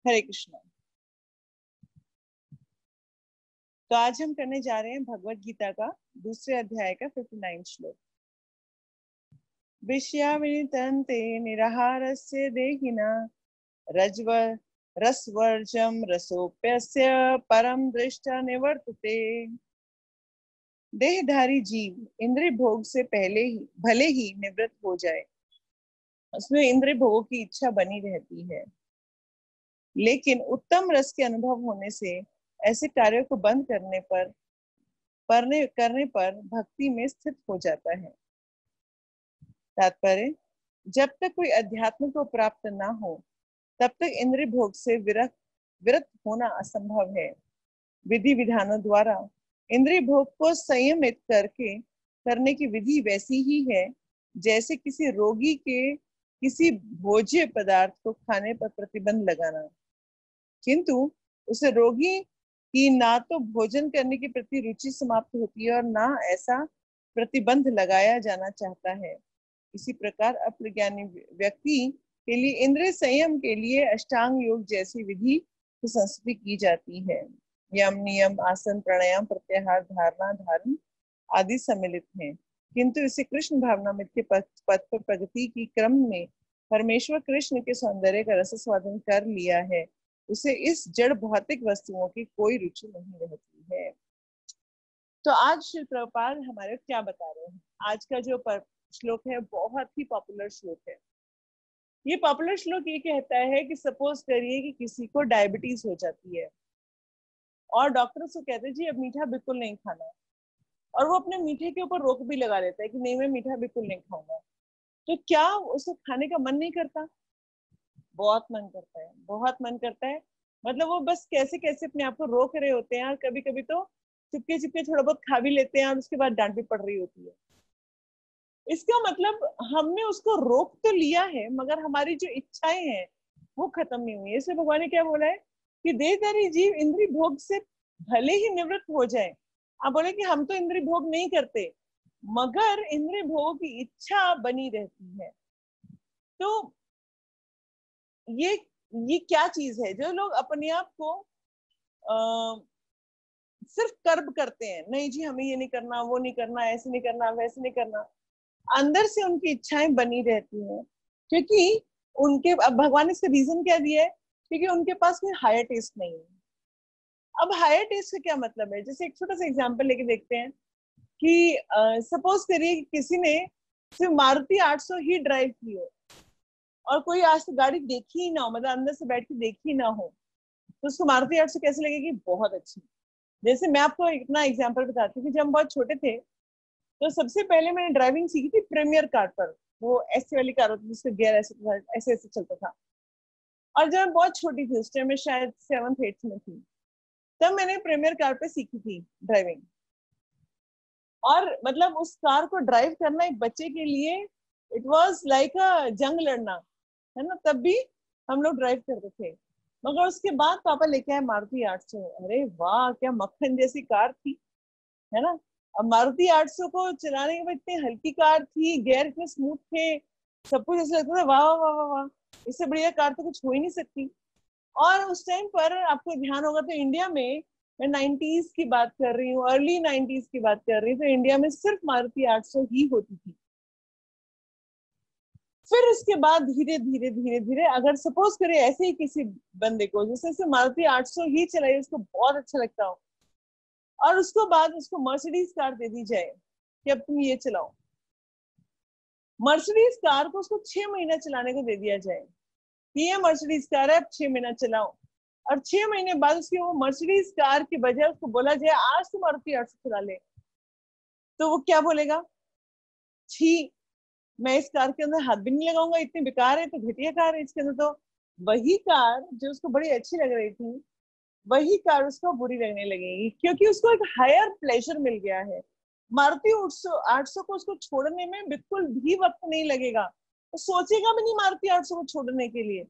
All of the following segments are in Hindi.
हरे कृष्णा। तो आज हम करने जा रहे हैं भगवत गीता का दूसरे अध्याय का 59 श्लोक। विषयाविनितन्ते निराहारस्य देहिना रज्व रसवर्जम रसोप्यस्य परम दृष्टा निवर्तते। देहधारी जीव इंद्रिय भोग से पहले ही भले ही निवृत्त हो जाए, उसमें इंद्रिय भोगों की इच्छा बनी रहती है, लेकिन उत्तम रस के अनुभव होने से ऐसे कार्यों को बंद करने पर भक्ति में स्थित हो जाता है। तात्पर्य, जब तक कोई अध्यात्म को प्राप्त ना हो तब तक इंद्रिय भोग से विरत होना असंभव है। विधि विधानों द्वारा इंद्रिय भोग को संयमित करने की विधि वैसी ही है जैसे किसी रोगी के किसी भोज्य पदार्थ को खाने पर प्रतिबंध लगाना, किंतु उसे रोगी की ना तो भोजन करने के प्रति रुचि समाप्त होती है और ना ऐसा प्रतिबंध लगाया जाना चाहता है। इसी प्रकार अप्रज्ञानी व्यक्ति के लिए इंद्रिय संयम के लिए अष्टांग योग जैसी विधि की संस्तुति की जाती है। यम नियम आसन प्राणायाम प्रत्याहार धारणा धारण आदि सम्मिलित हैं, किंतु इसे कृष्ण भावनामृत के पथ पर प्रगति की क्रम में परमेश्वर कृष्ण के सौंदर्य का रसस्वादन कर लिया है, उसे इस जड़ भौतिक वस्तुओं की कोई रुचि नहीं रहती है। तो आज श्री प्रभुपाद हमारे क्या बता रहे हैं। आज का जो श्लोक है बहुत ही पॉपुलर श्लोक है। ये पॉपुलर श्लोक ये कहता है कि सपोज करिए कि किसी को डायबिटीज हो जाती है और डॉक्टर उसको कहते हैं जी अब मीठा बिल्कुल नहीं खाना, और वो अपने मीठे के ऊपर रोक भी लगा लेता है कि नहीं मैं मीठा बिल्कुल नहीं खाऊंगा। तो क्या उसे खाने का मन नहीं करता? बहुत मन करता है, बहुत मन करता है। मतलब वो बस कैसे कैसे अपने आप को रोक रहे होते हैं और कभी कभी तो चुपके चुपके थोड़ा बहुत खा भी लेते हैं और उसके बाद डांट भी पड़ रही होती है। इसका मतलब हमने उसको रोक तो लिया है मगर हमारी जो इच्छाएं हैं वो खत्म नहीं हुई। इसलिए भगवान ने क्या बोला है कि देहधारी जीव इंद्रिय भोग से भले ही निवृत्त हो जाए। आप बोले कि हम तो इंद्रिय भोग नहीं करते, मगर इंद्रिय भोग की इच्छा बनी रहती है। तो ये क्या चीज है जो लोग अपने आप को सिर्फ कर्ब करते हैं, नहीं जी हमें ये नहीं करना वो नहीं करना ऐसे नहीं करना वैसे नहीं करना, अंदर से उनकी इच्छाएं बनी रहती हैं। क्योंकि उनके अब भगवान ने इसका रीजन क्या दिया है, क्योंकि उनके पास कोई हायर टेस्ट नहीं है। अब हायर टेस्ट का क्या मतलब है, जैसे एक छोटा सा एग्जांपल लेके देखते हैं कि सपोज करिए कि किसी ने सिर्फ मारुति 800 ही ड्राइव की हो और कोई आज तक गाड़ी देखी ही ना हो, मतलब अंदर से बैठ के देखी ही ना हो, तो उसको मारुति 800 कैसे लगेगी? बहुत अच्छी। जैसे मैं आपको इतना एग्जांपल बताती हूँ कि जब हम बहुत छोटे थे तो सबसे पहले मैंने ड्राइविंग सीखी थी प्रीमियर कार पर। वो ऐसे वाली कार होती थी जिसका गियर ऐसे ऐसे चलता था। और जब मैं बहुत छोटी थी उस टाइम में शायद 7th 8th में थी, तब मैंने प्रीमियर कार पे सीखी थी ड्राइविंग। और मतलब उस कार को ड्राइव करना एक बच्चे के लिए इट वाज लाइक अ जंग लड़ना, है ना। तब भी हम लोग ड्राइव करते थे। मगर उसके बाद पापा लेके आए मारुति 800। अरे वाह क्या मक्खन जैसी कार थी, है ना। अब मारुति 800 को चलाने के बाद इतनी हल्की कार थी, गियर इतने स्मूथ थे, सब कुछ ऐसा लगता था वाह वाह वाह वाह, इससे बढ़िया कार तो कुछ हो ही नहीं सकती। और उस टाइम पर आपको ध्यान होगा तो इंडिया में, मैं 90s की बात कर रही हूँ, अर्ली 90s की बात कर रही हूँ, तो इंडिया में सिर्फ मारुति 800 ही होती थी। फिर उसके बाद धीरे धीरे धीरे धीरे अगर सपोज करें ऐसे ही किसी बंदे को जिससे मारुति 800 ही चलाई, उसको बहुत अच्छा लगता हो, और उसको बाद उसको मर्सिडीज कार दे दी जाए कि अब तुम ये चलाओ। मर्सिडीज कार को उसको 6 महीना चलाने को दे दिया जाए कि ये मर्सिडीज कार है, अब 6 महीना चलाओ, और 6 महीने बाद उसकी वो मर्सिडीज कार की बजाय उसको बोला जाए आज तुम मारुति 800 चला ले, तो वो क्या बोलेगा? छी, मैं इस कार के अंदर हाथ भी नहीं लगाऊंगा, इतनी बेकार है, तो घटिया कार है इसके अंदर। तो वही कार जो उसको बड़ी अच्छी लग रही थी वही कार उसको बुरी लगने लगेगी, क्योंकि उसको एक हायर प्लेजर मिल गया है। मारुति 800 को उसको छोड़ने में बिल्कुल भी वक्त नहीं लगेगा, तो सोचेगा भी नहीं मारुति 800 को छोड़ने के लिए।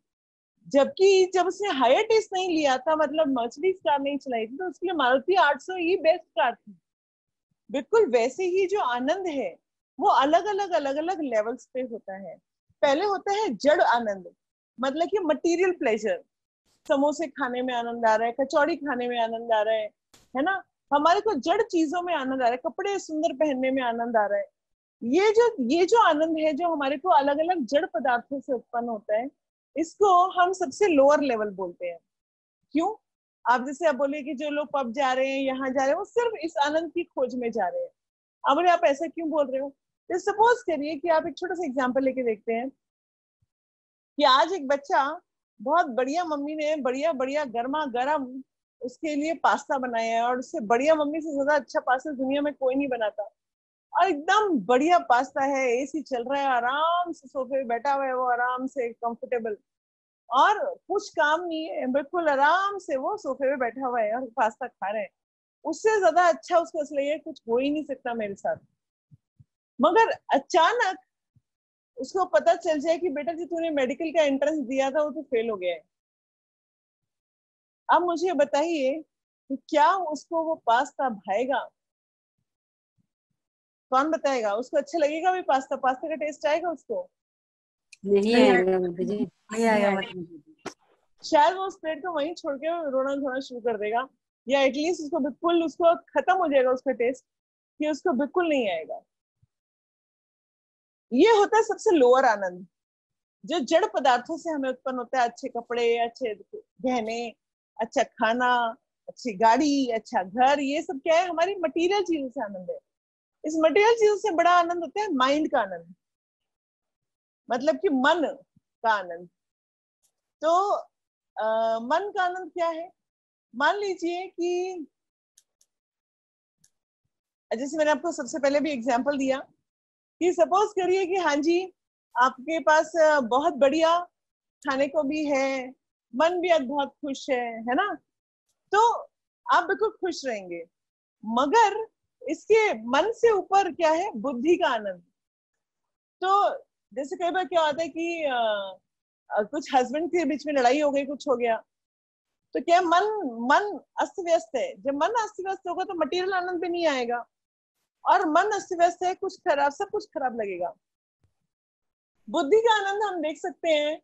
जबकि जब उसने हायर टेस्ट नहीं लिया था, मतलब मर्सिडीज कार नहीं चलाई थी, तो उसके लिए मारुति 800 ही बेस्ट कार थी। बिल्कुल वैसे ही जो आनंद है वो अलग अलग लेवल्स पे होता है। पहले होता है जड़ आनंद, मतलब कि मटेरियल प्लेजर, समोसे खाने में आनंद आ रहा है, कचौड़ी खाने में आनंद आ रहा है ना। हमारे को जड़ चीजों में आनंद आ रहा है, कपड़े सुंदर पहनने में आनंद आ रहा है। ये जो आनंद है, जो हमारे को अलग अलग जड़ पदार्थों से उत्पन्न होता है, इसको हम सबसे लोअर लेवल बोलते हैं। क्यों? आप जैसे आप बोले कि जो लोग पब जा रहे हैं, यहाँ जा रहे हैं, वो सिर्फ इस आनंद की खोज में जा रहे हैं। अब बोले आप ऐसा क्यों बोल रहे हो? तो सपोज करिए कि आप एक छोटा सा एग्जांपल लेके देखते हैं कि आज एक बच्चा बहुत बढ़िया, मम्मी ने बढ़िया बढ़िया गर्मा गर्म उसके लिए पास्ता बनाया है, और उससे बढ़िया, मम्मी से ज्यादा अच्छा पास्ता दुनिया में कोई नहीं बनाता, और एकदम बढ़िया पास्ता है, एसी चल रहा है, आराम से सोफे पे बैठा हुआ है वो, आराम से कंफर्टेबल, और कुछ काम नहीं है, बिल्कुल आराम से वो सोफे पे बैठा हुआ है और पास्ता खा रहे हैं। उससे ज्यादा अच्छा उसको इसलिए कुछ हो ही नहीं सकता मेरे साथ। मगर अचानक उसको पता चल जाए कि बेटा जी तूने मेडिकल का एंट्रेंस दिया था, वो तो फेल हो गया है। अब मुझे बताइए कि क्या उसको वो पास्ता भाएगा? कौन बताएगा? उसको अच्छा लगेगा भी पास्ता? पास्ता का टेस्ट आएगा उसको? नहीं आएगा मम्मी जी, नहीं आएगा मतलब। शायद वो उस प्लेट को वहीं छोड़ के रोना धोना शुरू कर देगा, या एटलीस्ट उसको बिल्कुल, उसको खत्म हो जाएगा उसका टेस्ट, कि उसको बिल्कुल नहीं आएगा। ये होता है सबसे लोअर आनंद, जो जड़ पदार्थों से हमें उत्पन्न होता है। अच्छे कपड़े, अच्छे गहने, अच्छा खाना, अच्छी गाड़ी, अच्छा घर, ये सब क्या है? हमारी मटीरियल चीजों से आनंद है। इस मटीरियल चीजों से बड़ा आनंद होता है माइंड का आनंद, मतलब कि मन का आनंद। तो मन का आनंद क्या है? मान लीजिए कि जैसे मैंने आपको सबसे पहले भी एग्जांपल दिया कि सपोज करिए कि हाँ जी, आपके पास बहुत बढ़िया खाने को भी है, मन भी आज बहुत खुश है ना, तो आप बिल्कुल खुश रहेंगे। मगर इसके मन से ऊपर क्या है? बुद्धि का आनंद। तो जैसे कई बार क्या होता है कि कुछ हस्बैंड के बीच में लड़ाई हो गई, कुछ हो गया, तो क्या मन मन अस्त व्यस्त है। जब मन अस्त व्यस्त होगा तो मटेरियल आनंद भी नहीं आएगा, और मन अस्त व्यस्त है, कुछ खराब, सब कुछ खराब लगेगा। बुद्धि का आनंद हम देख सकते हैं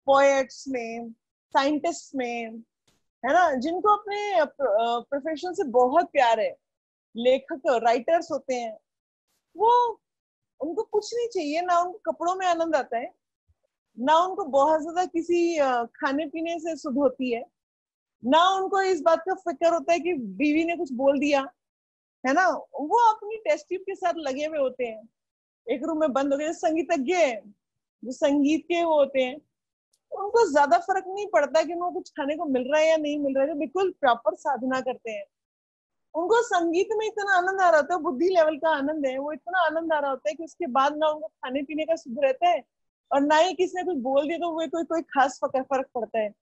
पोएट्स में, साइंटिस्ट में, है ना, जिनको अपने प्रोफेशन से बहुत प्यार है, लेखक राइटर्स होते हैं, वो, उनको कुछ नहीं चाहिए ना, उनको कपड़ों में आनंद आता है, ना उनको बहुत ज्यादा किसी खाने पीने से सुध होती है, ना उनको इस बात का फिक्र होता है कि बीवी ने कुछ बोल दिया, है ना। वो अपनी टेस्ट ट्यूब के साथ लगे हुए होते हैं, एक रूम में बंद हो गए। संगीतज्ञ जो संगीत के वो होते हैं, उनको ज्यादा फर्क नहीं पड़ता कि उनको कुछ खाने को मिल रहा है या नहीं मिल रहा है, जो बिल्कुल प्रॉपर साधना करते हैं। उनको संगीत में इतना आनंद आ रहा होता है, बुद्धि लेवल का आनंद है, वो इतना आनंद आ रहा होता है कि उसके बाद ना उनको खाने पीने का सुध रहता है, और ना ही किसी ने कुछ बोल दिया तो वो कोई खास फर्क पड़ता है।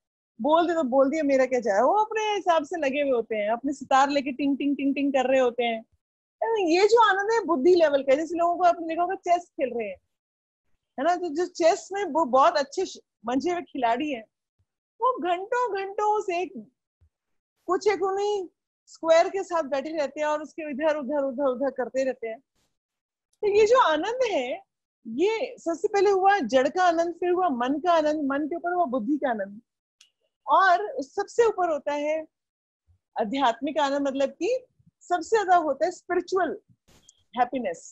बोल दे तो बोल दिया, मेरा क्या जाए। वो अपने हिसाब से लगे हुए होते हैं, अपने सितार लेके टिंग टिंग टिंग टिंग कर रहे होते हैं। ये जो आनंद है बुद्धि लेवल का है। जैसे लोगों को आपने देखा होगा चेस खेल रहे हैं, है ना, तो जो चेस में वो बहुत अच्छे मंझे हुए खिलाड़ी हैं, वो घंटों घंटों उस एक कुछ एक उन्हीं स्क्वायर के साथ बैठे रहते हैं, और उसके इधर उधर उधर उधर करते रहते हैं। तो ये जो आनंद है, ये सबसे पहले हुआ जड़ का आनंद, फिर हुआ मन का आनंद, मन के ऊपर हुआ बुद्धि का आनंद, और सबसे ऊपर होता है आध्यात्मिक आनंद, मतलब कि सबसे ज्यादा होता है स्पिरिचुअल हैप्पीनेस।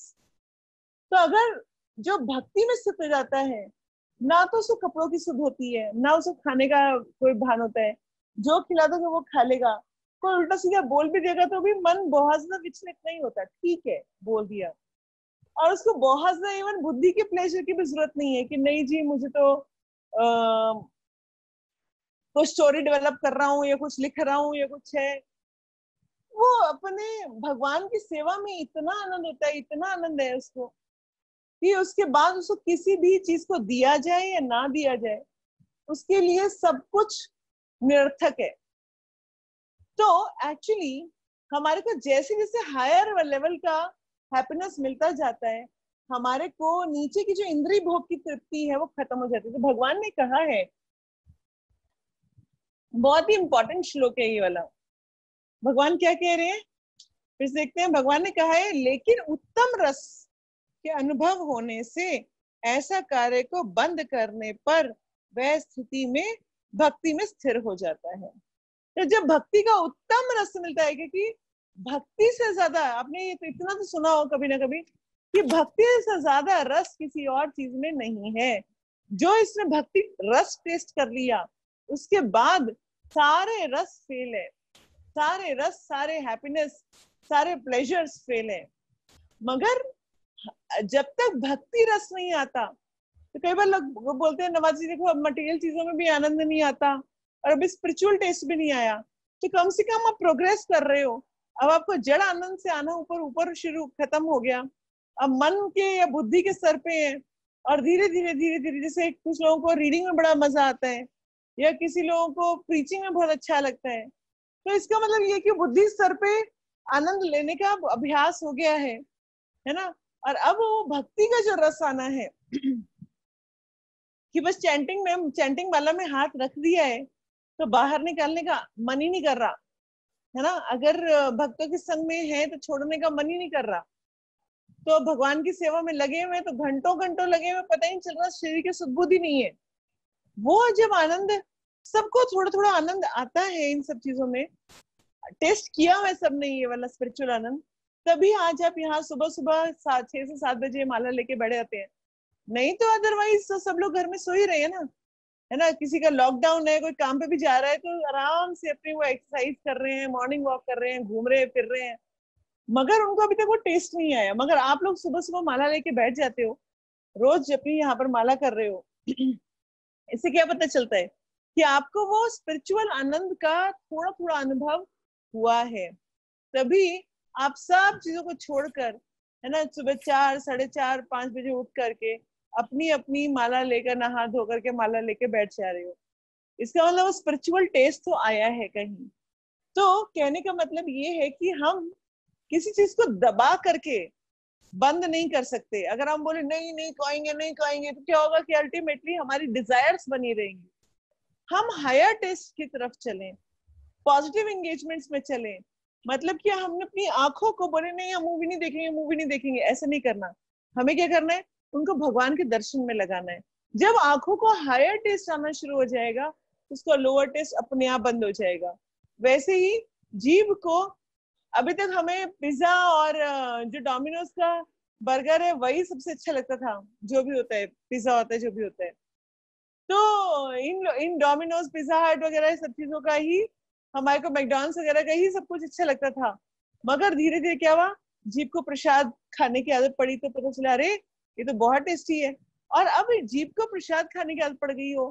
तो अगर जो भक्ति में स्थित हो जाता है, ना तो उसको कपड़ों की सुध होती है, ना उसको खाने का कोई भान होता है, जो खिला दोगे वो खा लेगा, कोई उल्टा सीधा बोल भी देगा तो भी मन बहुत ज्यादा विचलित नहीं होता, ठीक है बोल दिया। और उसको बहुत ज्यादा इवन बुद्धि के प्लेजर की भी जरूरत नहीं है कि नहीं जी मुझे तो कुछ स्टोरी डेवलप कर रहा हूँ, या कुछ लिख रहा हूँ, या कुछ है। वो अपने भगवान की सेवा में इतना आनंद होता है, इतना आनंद है उसको, कि उसके बाद उसको किसी भी चीज को दिया जाए या ना दिया जाए, उसके लिए सब कुछ निरर्थक है। तो एक्चुअली हमारे को जैसे जैसे हायर लेवल का हैप्पीनेस मिलता जाता है, हमारे को नीचे की जो इंद्रिय भोग की तृप्ति है वो खत्म हो जाती है। तो भगवान ने कहा है, बहुत ही इंपॉर्टेंट श्लोक है ये वाला, भगवान क्या कह रहे हैं फिर से देखते हैं। भगवान ने कहा है, लेकिन उत्तम रस के अनुभव होने से ऐसा कार्य को बंद करने पर वह स्थिति में भक्ति में स्थिर हो जाता है। तो जब भक्ति का उत्तम रस मिलता है, क्योंकि भक्ति से ज्यादा, आपने ये तो इतना तो सुना हो कभी ना कभी कि भक्ति से ज्यादा रस किसी और चीज में नहीं है। जो इसने भक्ति रस टेस्ट कर लिया, उसके बाद सारे रस फेल है, सारे रस, सारे हैप्पीनेस, सारे प्लेजर्स फेल है। मगर जब तक भक्ति रस नहीं आता, तो कई बार लोग बोलते हैं नवाज जी देखो अब मटेरियल चीजों में भी आनंद नहीं आता और अभी स्पिरिचुअल टेस्ट भी नहीं आया, तो कम से कम आप प्रोग्रेस कर रहे हो। अब आपको जड़ आनंद से आना ऊपर ऊपर शुरू खत्म हो गया, अब मन के या बुद्धि के स्तर पे है, और धीरे धीरे धीरे धीरे, जैसे कुछ लोगों को रीडिंग में बड़ा मजा आता है या किसी लोगों को प्रीचिंग में बहुत अच्छा लगता है, तो इसका मतलब ये कि बुद्धि स्तर पे आनंद लेने का अभ्यास हो गया है ना। और अब वो भक्ति का जो रस आना है कि बस चैंटिंग वाला में हाथ रख दिया है तो बाहर निकालने का मन ही नहीं कर रहा, है ना। अगर भक्तों के संग में है तो छोड़ने का मन ही नहीं कर रहा, तो भगवान की सेवा में लगे हुए तो घंटों घंटों लगे हुए, पता ही नहीं चल रहा, शरीर की सुदबुद्धि नहीं है। वो जब आनंद, सबको थोड़ा थोड़ा आनंद आता है इन सब चीजों में, टेस्ट किया हुआ है सबने ये वाला स्पिरिचुअल आनंद, तभी आज आप यहाँ सुबह सुबह 6 से 7 बजे माला लेके बैठे जाते हैं। नहीं तो अदरवाइज तो सब लोग घर में सो ही रहे हैं ना, है ना। किसी का लॉकडाउन है, कोई काम पे भी जा रहा है तो आराम से अपनी वो एक्सरसाइज कर रहे हैं, मॉर्निंग वॉक कर रहे हैं, घूम रहे हैं, फिर रहे हैं, मगर उनको अभी तक वो टेस्ट नहीं आया। मगर आप लोग सुबह सुबह माला लेके बैठ जाते हो, रोज अपनी यहाँ पर माला कर रहे हो इससे क्या पता चलता है कि आपको वो स्पिरिचुअल आनंद का थोड़ा थोड़ा अनुभव हुआ है। तभी आप सब चीजों को छोड़कर, है ना, सुबह 4, 4:30, 5 बजे उठ करके अपनी अपनी माला लेकर, नहा धो करके माला लेके बैठ जा रहे हो। इसका मतलब स्पिरिचुअल टेस्ट तो आया है कहीं। तो कहने का मतलब ये है कि हम किसी चीज को दबा करके बंद नहीं कर सकते। अगर हम बोले नहीं नहीं खाएंगे नहीं खाएंगे, तो क्या होगा कि अल्टीमेटली हमारी डिजायर्स बनी रहेंगी। हम हायर टेस्ट की तरफ चलें, पॉजिटिव एंगेजमेंट्स में चलें। मतलब कि हमने अपनी आंखों को बोले नहीं हम मूवी नहीं देखेंगे, मूवी नहीं देखेंगे, ऐसा नहीं करना। हमें क्या करना है, उनको भगवान के दर्शन में लगाना है। जब आंखों को हायर टेस्ट आना शुरू हो जाएगा, उसका लोअर टेस्ट अपने आप बंद हो जाएगा। वैसे ही जीभ को, अभी तक हमें पिज्जा और जो डोमिनोज का बर्गर है वही सबसे अच्छा लगता था, जो भी होता है, पिज्जा होता है जो भी होता है, तो इन डोमिनोज, पिज्जा हट वगैरह सब चीजों का ही, हमारे को मैकडॉनल्ड्स वगैरह का ही सब कुछ अच्छा लगता था। मगर धीरे धीरे क्या हुआ, जीभ को प्रसाद खाने की आदत पड़ी तो पता चला अरे ये तो बहुत टेस्टी है। और अब जीभ को प्रसाद खाने की आदत पड़ गई हो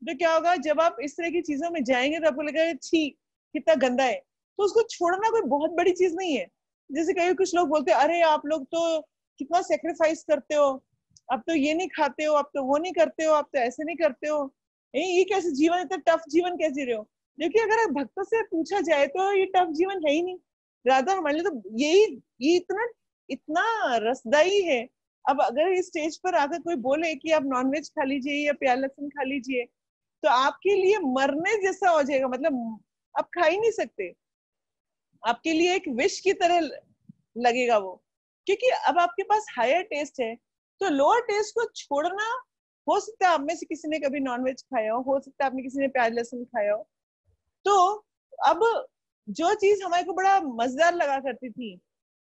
तो क्या होगा, जब आप इस तरह की चीजों में जाएंगे तो आपको लगेगा छी कितना गंदा है। तो उसको छोड़ना कोई बहुत बड़ी चीज नहीं है। जैसे कई कुछ लोग बोलते हैं अरे आप लोग तो कितना सेक्रीफाइस करते हो, अब तो ये नहीं खाते हो, अब तो वो नहीं करते हो, अब तो ऐसे नहीं करते हो, ये कैसे जीवन, इतना टफ जीवन कैसे जी रहे हो। क्योंकि अगर भक्तों से पूछा जाए तो ये टफ जीवन है ही नहीं, राधा हमारे लिए तो ये इतना इतना रसदाई है। अब अगर इस स्टेज पर आकर कोई बोले कि आप नॉनवेज खा लीजिए या प्याज लहसुन खा लीजिए, तो आपके लिए मरने जैसा हो जाएगा, मतलब आप खा ही नहीं सकते, आपके लिए एक विष की तरह लगेगा वो। क्योंकि अब आपके पास हायर टेस्ट है, तो लोअर टेस्ट को छोड़ना, हो सकता है आप में से किसी ने कभी नॉनवेज खाया हो सकता है आपने किसी ने प्याज लहसुन खाया हो, तो अब जो चीज हमारे को बड़ा मजेदार लगा करती थी,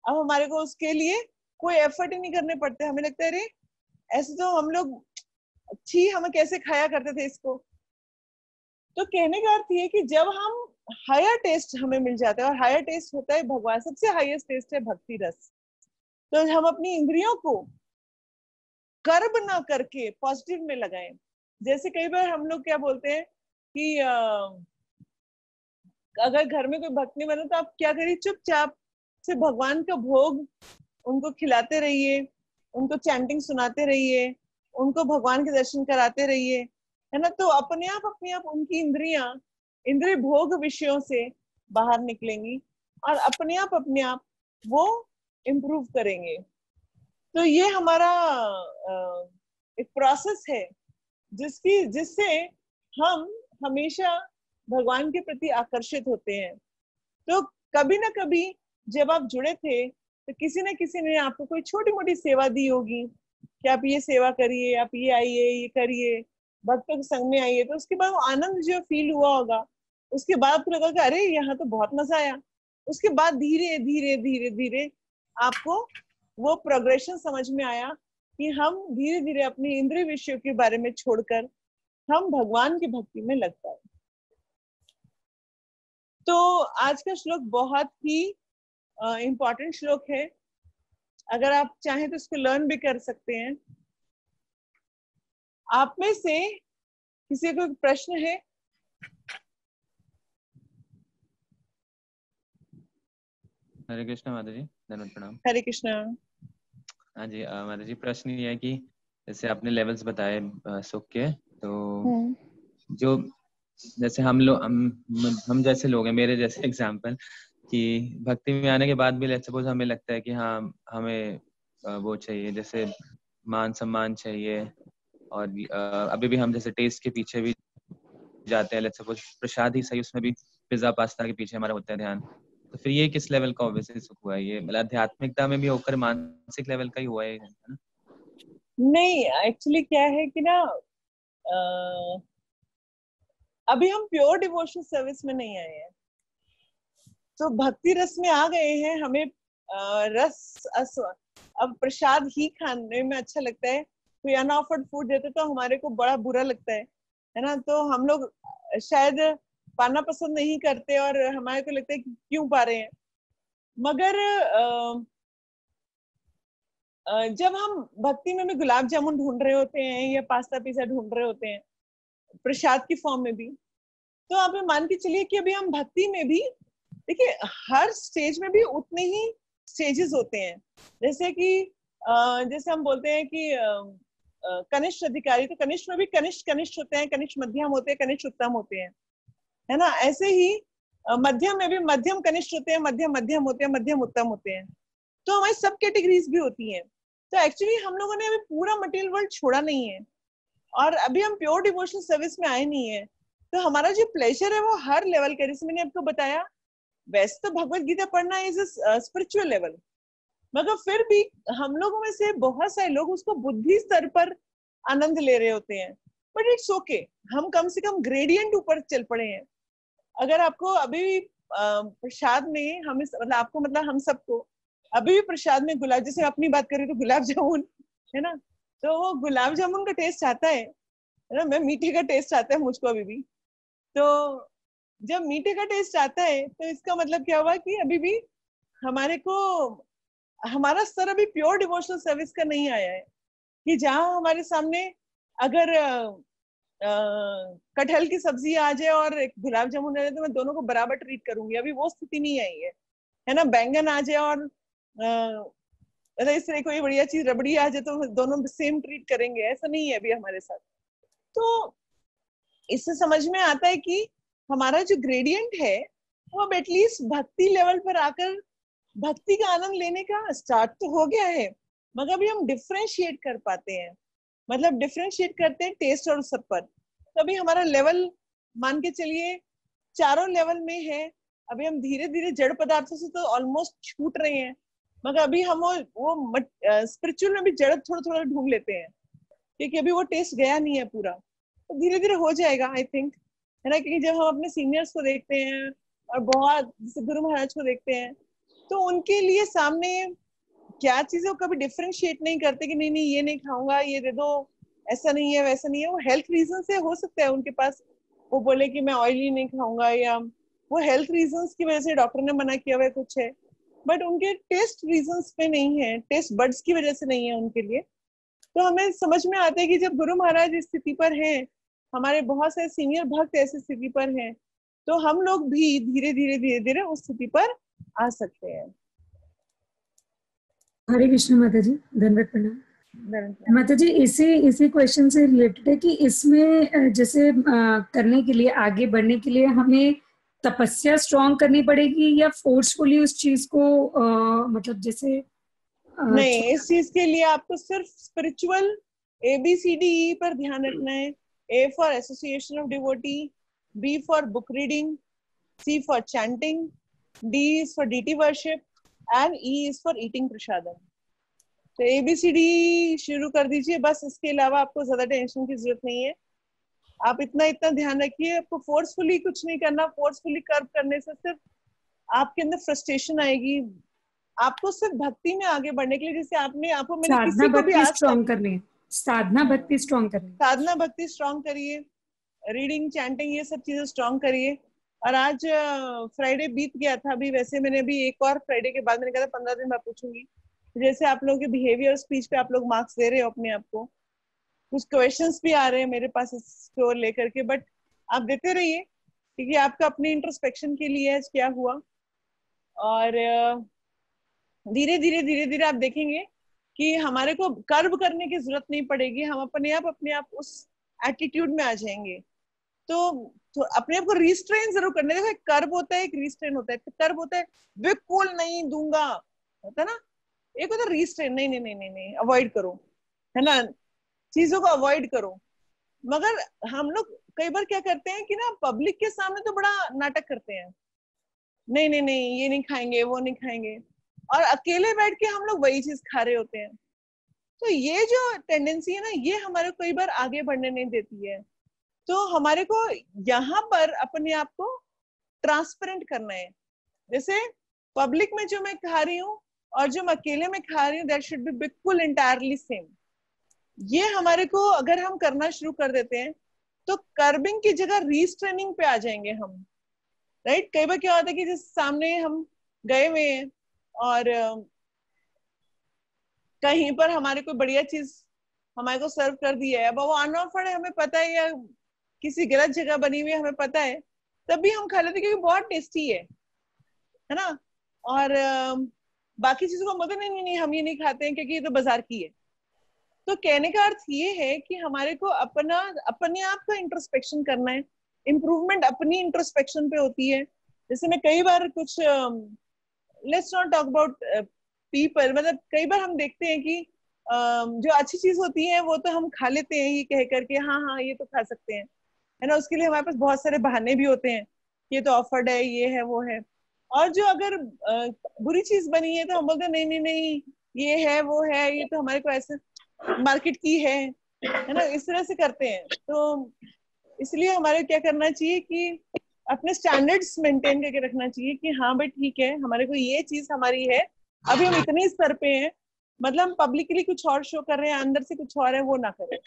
अब हमारे को उसके लिए कोई एफर्ट ही नहीं करने पड़ते। हमें लगता है अरे ऐसे तो हम लोग छी, हमें कैसे खाया करते थे इसको। तो कहने का अर्थ ये कि जब हम हायर टेस्ट हमें मिल जाता है, और हायर टेस्ट होता है भगवान, सबसे हाईएस्ट टेस्ट है भक्ति रस, तो हम अपनी इंद्रियों को कर्म ना करके पॉजिटिव में लगाएं। जैसे कई बार हम लोग क्या बोलते हैं कि अगर घर में कोई भक्त नहीं बना तो आप क्या करिए, चुपचाप से भगवान का भोग उनको खिलाते रहिए, उनको चैंटिंग सुनाते रहिए, उनको भगवान के दर्शन कराते रहिए, है ना। तो अपने आप उनकी इंद्रियां इंद्रिय भोग विषयों से बाहर निकलेंगी और अपने आप वो इम्प्रूव करेंगे। तो ये हमारा एक प्रोसेस है जिससे हम हमेशा भगवान के प्रति आकर्षित होते हैं। तो कभी ना कभी जब आप जुड़े थे तो किसी न किसी ने आपको कोई छोटी मोटी सेवा दी होगी कि आप ये सेवा करिए, आप ये आइए, ये करिए, भक्तों के संग में आइए, तो उसके बाद वो आनंद जो फील हुआ होगा, उसके बाद आपको लगा कि अरे यहाँ तो बहुत मजा आया। उसके बाद धीरे धीरे धीरे धीरे आपको वो प्रोग्रेशन समझ में आया कि हम धीरे धीरे अपनी इंद्रिय विषयों के बारे में छोड़कर हम भगवान की भक्ति में लग पाए। तो आज का श्लोक बहुत ही इम्पोर्टेंट श्लोक है, अगर आप चाहें तो इसको लर्न भी कर सकते हैं। आप में से किसी को प्रश्न है? हरे कृष्ण माता जी, धन्यवाद, प्रणाम। हरे कृष्णा। हाँ जी माता जी, प्रश्न ये है कि जैसे आपने लेवल्स बताए सुख के, तो जो जैसे हम लोग हम जैसे लोग हैं, मेरे जैसे एग्जाम्पल, कि भक्ति में आने के बाद भी लेट्स सपोज हमें लगता है कि हाँ हमें वो चाहिए, जैसे मान सम्मान चाहिए, और अभी भी हम जैसे टेस्ट के पीछे भी जाते हैं, लेट्स सपोज प्रसाद ही सही, उसमें भी पिज्जा पास्ता के पीछे हमारा होता है ध्यान। तो फिर ये किस लेवल का ऑब्वियसली सुख हुआ है? ये मतलब आध्यात्मिकता में भी होकर मानसिक लेवल का ही हुआ है ना? नहीं, एक्चुअली क्या है कि ना, अभी हम प्योर डिवोशनल सर्विस में नहीं आए हैं, तो भक्ति रस में आ गए हैं। हमें अब प्रसाद ही खाने में अच्छा लगता है, कोई अनऑफर्ड फूड देते तो हमारे को बड़ा बुरा लगता है ना। तो हम लोग शायद पाना पसंद नहीं करते और हमारे को लगता है कि क्यों पा रहे हैं। मगर जब हम भक्ति में भी गुलाब जामुन ढूंढ रहे होते हैं या पास्ता पिज्जा ढूंढ रहे होते हैं प्रसाद की फॉर्म में भी, तो आप ये मान के चलिए कि अभी हम भक्ति में भी, देखिए हर स्टेज में भी उतने ही स्टेजेस होते हैं। जैसे कि जैसे हम बोलते हैं कि कनिष्ठ अधिकारी, तो कनिष्ठ में भी कनिष्ठ कनिष्ठ होते हैं, कनिष्ठ मध्यम होते हैं, कनिष्ठ उत्तम होते हैं, है ना। ऐसे ही मध्यम में भी मध्यम कनिष्ठ होते हैं, मध्यम मध्यम होते हैं, मध्यम उत्तम होते हैं। तो हमारी सब कैटेगरीज भी होती हैं। तो एक्चुअली हम लोगों ने अभी पूरा मटेरियल वर्ल्ड छोड़ा नहीं है और अभी हम प्योर डिवोशनल सर्विस में आए नहीं है। तो हमारा जो प्लेजर है वो हर लेवल का, जैसे मैंने आपको बताया, वैसे तो भगवत गीता पढ़ना इज स्पिरिचुअल लेवल, मगर फिर भी हम लोगों में से बहुत सारे लोग उसको बुद्धि स्तर पर आनंद ले रहे होते हैं। बट इट्स ओके, हम कम से कम ग्रेडियंट ऊपर चल पड़े हैं। अगर आपको अभी भी प्रसाद में हम मतलब आपको मतलब हम सबको अभी भी प्रसाद में गुलाब, जैसे अपनी बात करें तो गुलाब जामुन है ना, तो वो गुलाब जामुन का टेस्ट आता है ना। मैं मीठे का टेस्ट आता है मुझको अभी भी। तो जब मीठे का टेस्ट आता है तो इसका मतलब क्या हुआ कि अभी भी हमारे को हमारा स्तर अभी प्योर डिवोशनल सर्विस का नहीं आया है कि जहां हमारे सामने अगर कटहल की सब्जी आ जाए और एक गुलाब जामुन आ जाए तो मैं दोनों को बराबर ट्रीट करूंगी। अभी वो स्थिति नहीं आई है ना। बैंगन आ जाए और इस तरह कोई बढ़िया चीज रबड़ी आ जाए तो दोनों सेम ट्रीट करेंगे, ऐसा नहीं है अभी हमारे साथ। तो इससे समझ में आता है कि हमारा जो ग्रेडियंट है वो अब एटलीस्ट भक्ति लेवल पर आकर भक्ति का आनंद लेने का स्टार्ट तो हो गया है, मगर अभी हम डिफ्रेंशिएट कर पाते हैं, मतलब डिफ्रेंशिएट करते हैं टेस्ट और सब पर। तो अभी हमारा लेवल मान के चलिए चारों लेवल में है। अभी हम धीरे धीरे जड़ पदार्थों से तो ऑलमोस्ट छूट रहे हैं, मगर अभी हम वो स्पिरिचुअल में भी जड़ थोड़ा थोड़ा ढूंढ लेते हैं, क्योंकि अभी वो टेस्ट गया नहीं है पूरा। तो धीरे धीरे हो जाएगा आई थिंक, है ना। क्योंकि जब हम अपने सीनियर्स को देखते हैं और बहुत जैसे गुरु महाराज को देखते हैं, तो उनके लिए सामने क्या चीजें कभी डिफरेंशिएट नहीं करते कि नहीं नहीं ये नहीं खाऊंगा, ये दे दो, ऐसा नहीं है वैसा नहीं है। वो हेल्थ रीजन से हो सकता है उनके पास वो बोले कि मैं ऑयली नहीं खाऊंगा, या वो हेल्थ रीजंस की वजह से डॉक्टर ने मना किया हुआ है कुछ है, बट उनके टेस्ट रीजंस पे नहीं है, टेस्ट बड्स की वजह से नहीं है उनके लिए। तो हमें समझ में आता है कि जब गुरु महाराज इस स्थिति पर हैं, हमारे बहुत सारे सीनियर भक्त ऐसी स्थिति पर हैं, तो हम लोग भी धीरे धीरे धीरे धीरे उस स्थिति पर आ सकते हैं। हरे कृष्ण माता जी, धन्यवाद, प्रणाम। माता जी, इसी क्वेश्चन से रिलेटेड है कि इसमें जैसे करने के लिए, आगे बढ़ने के लिए हमें तपस्या स्ट्रॉन्ग करनी पड़ेगी या फोर्सफुली उस चीज को मतलब जैसे नहीं, इस चीज के लिए आपको सिर्फ स्पिरिचुअल ABCDE पर ध्यान रखना है। A for association of devotee, B for book reading, C for chanting, D is for deity worship and E is for eating prasadam. तो ABCD शुरू कर दीजिए बस, इसके अलावा आपको ज्यादा टेंशन की जरूरत नहीं है। आप इतना ध्यान रखिए, आपको फोर्सफुली कुछ नहीं करना। फोर्सफुली कर्व करने से सिर्फ आपके अंदर फ्रस्ट्रेशन आएगी। आपको सिर्फ भक्ति में आगे बढ़ने के लिए, जैसे आपको मैंने किसी को भी आज स्ट्रॉन्ग करनी है, साधना भक्ति स्ट्रॉन्ग करनी है, साधना भक्ति स्ट्रॉन्ग करिए, रीडिंग चैंटिंग ये सब चीजें स्ट्रॉन्ग करिए। और आज फ्राइडे बीत गया था, अभी वैसे मैंने अभी एक और फ्राइडे के बाद मैंने कहा 15 दिन मैं पूछूंगी। जैसे आप लोगों के बिहेवियर स्पीच पे आप लोग मार्क्स दे रहे हो अपने आप को, कुछ क्वेश्चंस भी आ रहे हैं मेरे पास स्कोर लेकर के, बट आप देते रहिए क्योंकि आपका अपने इंट्रोस्पेक्शन के लिए आज क्या हुआ। और धीरे धीरे आप देखेंगे कि हमारे को कर्व करने की जरूरत नहीं पड़ेगी, हम अपने आप उस एटीट्यूड में आ जाएंगे। तो अपने आप को रिस्ट्रेन जरूर करने, देखो एक कर्व होता है, एक रिस्ट्रेन होता है। कर्व होता है बिल्कुल नहीं दूंगा, होता है ना, एक होता है रिस्ट्रेन, नहीं नहीं नहीं नहीं नहीं, अवॉइड करो, है ना, चीजों को अवॉइड करो। मगर हम लोग कई बार क्या करते हैं कि ना, पब्लिक के सामने तो बड़ा नाटक करते हैं, नहीं नहीं नहीं ये नहीं खाएंगे वो नहीं खाएंगे, और अकेले बैठ के हम लोग वही चीज खा रहे होते हैं। तो ये जो टेंडेंसी है ना, ये हमारे को कई बार आगे बढ़ने नहीं देती है। तो हमारे को यहाँ पर अपने आप को ट्रांसपेरेंट करना है। जैसे पब्लिक में जो मैं खा रही हूँ और जो मैं अकेले में खा रही हूँ, दैट शुड बी बिल्कुल इंटायरली सेम। ये हमारे को अगर हम करना शुरू कर देते हैं तो कर्बिंग की जगह रीस्ट्रेनिंग पे आ जाएंगे हम, राइट। कई बार क्या होता है कि जिस सामने हम गए हुए हैं और कहीं पर हमारे कोई बढ़िया चीज हमारे को सर्व कर दिया है, अब वो अनऑफर्ड है, हमें पता है, या किसी गलत जगह बनी हुई है हमें पता है, तब भी हम खा लेते हैं क्योंकि बहुत टेस्टी है ना। और बाकी चीजों को मतलब नहीं नहीं हम ये नहीं खाते हैं क्योंकि ये तो बाजार की है। तो कहने का अर्थ ये है कि हमारे को अपने आप का इंट्रोस्पेक्शन करना है। इम्प्रूवमेंट अपनी इंट्रोस्पेक्शन पे होती है। जैसे मैं कई बार कुछ let's not talk about people, मतलब कई बार हम देखते हैं कि जो अच्छी चीज होती है वो तो हम खा लेते हैं ये कह करके, हाँ हाँ ये तो खा सकते हैं, है ना। उसके लिए हमारे पास बहुत सारे बहाने भी होते हैं, ये तो ऑफर्ड है, ये है वो है। और जो अगर बुरी चीज बनी है तो हम बोलते हैं नहीं नहीं नहीं ये है वो है, ये तो हमारे को ऐसे मार्केट की है ना, इस तरह से करते हैं। तो इसलिए हमारे क्या करना चाहिए कि अपने स्टैंडर्ड्स मेंटेन करके रखना चाहिए कि हाँ भाई ठीक है, हमारे को ये चीज हमारी है, अभी हम इतने स्तर पे हैं, मतलब हम पब्लिकली कुछ और शो कर रहे हैं, अंदर से कुछ और है, वो ना करें।